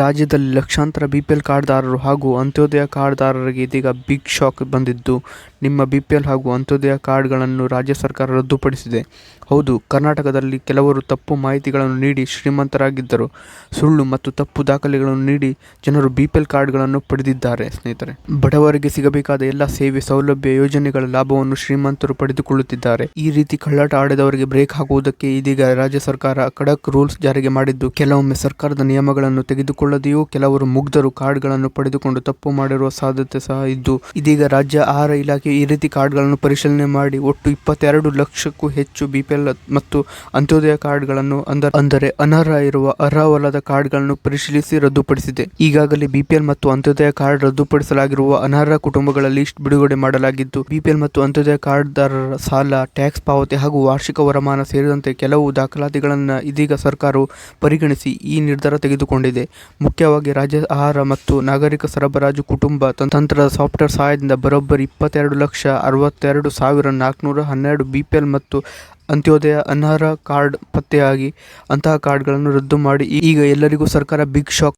ರಾಜ್ಯದಲ್ಲಿ ಲಕ್ಷಾಂತರ ಬಿಪಿಎಲ್ ಕಾರ್ಡ್ದಾರರು ಹಾಗೂ ಅಂತ್ಯೋದಯ ಕಾರ್ಡ್ದಾರರಿಗೆ ಇದೀಗ ಬಿಗ್ ಶಾಕ್ ಬಂದಿದ್ದು, ನಿಮ್ಮ ಬಿಪಿಎಲ್ ಹಾಗೂ ಅಂತ್ಯೋದಯ ಕಾರ್ಡ್ಗಳನ್ನು ರಾಜ್ಯ ಸರ್ಕಾರ ರದ್ದುಪಡಿಸಿದೆ. ಹೌದು, ಕರ್ನಾಟಕದಲ್ಲಿ ಕೆಲವರು ತಪ್ಪು ಮಾಹಿತಿಗಳನ್ನು ನೀಡಿ ಶ್ರೀಮಂತರಾಗಿದ್ದರು. ಸುಳ್ಳು ಮತ್ತು ತಪ್ಪು ದಾಖಲೆಗಳನ್ನು ನೀಡಿ ಜನರು ಬಿಪಿಎಲ್ ಕಾರ್ಡ್ಗಳನ್ನು ಪಡೆದಿದ್ದಾರೆ. ಸ್ನೇಹಿತರೆ, ಬಡವರಿಗೆ ಸಿಗಬೇಕಾದ ಎಲ್ಲ ಸೇವೆ, ಸೌಲಭ್ಯ, ಯೋಜನೆಗಳ ಲಾಭವನ್ನು ಶ್ರೀಮಂತರು ಪಡೆದುಕೊಳ್ಳುತ್ತಿದ್ದಾರೆ. ಈ ರೀತಿ ಕಳ್ಳಾಟ ಆಡಿದವರಿಗೆ ಬ್ರೇಕ್ ಹಾಕುವುದಕ್ಕೆ ಇದೀಗ ರಾಜ್ಯ ಸರ್ಕಾರ ಖಡಕ್ ರೂಲ್ಸ್ ಜಾರಿಗೆ ಮಾಡಿದ್ದು, ಕೆಲವೊಮ್ಮೆ ಸರ್ಕಾರದ ನಿಯಮಗಳನ್ನು ತೆಗೆದುಕೊಳ್ಳದೆಯೂ ಕೆಲವರು ಮುಗ್ಧರು ಕಾರ್ಡ್ಗಳನ್ನು ಪಡೆದುಕೊಂಡು ತಪ್ಪು ಮಾಡಿರುವ ಸಾಧ್ಯತೆ ಸಹ ಇದ್ದು, ಇದೀಗ ರಾಜ್ಯ ಆಹಾರ ಇಲಾಖೆ ಈ ರೀತಿ ಕಾರ್ಡ್ಗಳನ್ನು ಪರಿಶೀಲನೆ ಮಾಡಿ ಒಟ್ಟು 22 ಲಕ್ಷಕ್ಕೂ ಹೆಚ್ಚು ಬಿಪಿಎಲ್ ಮತ್ತು ಅಂತ್ಯೋದಯ ಕಾರ್ಡ್ಗಳನ್ನು ಅಂದರೆ ಅರ್ಹವಲ್ಲದ ಕಾರ್ಡ್ಗಳನ್ನು ಪರಿಶೀಲಿಸಿ ರದ್ದುಪಡಿಸಿದೆ. ಈಗಾಗಲೇ ಬಿಪಿಎಲ್ ಮತ್ತು ಅಂತ್ಯೋದಯ ಕಾರ್ಡ್ ರದ್ದುಪಡಿಸಲಾಗಿರುವ ಅನರ್ಹ ಕುಟುಂಬಗಳ ಲಿಸ್ಟ್ ಬಿಡುಗಡೆ ಮಾಡಲಾಗಿದ್ದು, ಬಿಪಿಎಲ್ ಮತ್ತು ಅಂತ್ಯೋದಯ ಕಾರ್ಡ್ದಾರರ ಸಾಲ, ಟ್ಯಾಕ್ಸ್ ಪಾವತಿ ಹಾಗೂ ವಾರ್ಷಿಕ ವರಮಾನ ಸೇರಿದಂತೆ ಕೆಲವು ದಾಖಲಾತಿಗಳನ್ನು ಇದೀಗ ಸರ್ಕಾರವು ಪರಿಗಣಿಸಿ ಈ ನಿರ್ಧಾರ ತೆಗೆದುಕೊಂಡಿದೆ. ಮುಖ್ಯವಾಗಿ ರಾಜ್ಯ ಆಹಾರ ಮತ್ತು ನಾಗರಿಕ ಸರಬರಾಜು ಕುಟುಂಬ ತಂತ್ರದ ಸಾಫ್ಟ್ವೇರ್ ಸಹಾಯದಿಂದ ಬರೋಬ್ಬರಿ 22,62,412 ಬಿಪಿಎಲ್ ಮತ್ತು ಅಂತ್ಯೋದಯ ಅನರ್ಹ ಕಾರ್ಡ್ ಪತ್ತೆಯಾಗಿ ಅಂತಹ ಕಾರ್ಡ್ಗಳನ್ನು ರದ್ದು ಮಾಡಿ ಈಗ ಎಲ್ಲರಿಗೂ ಸರ್ಕಾರ ಬಿಗ್ ಶಾಕ್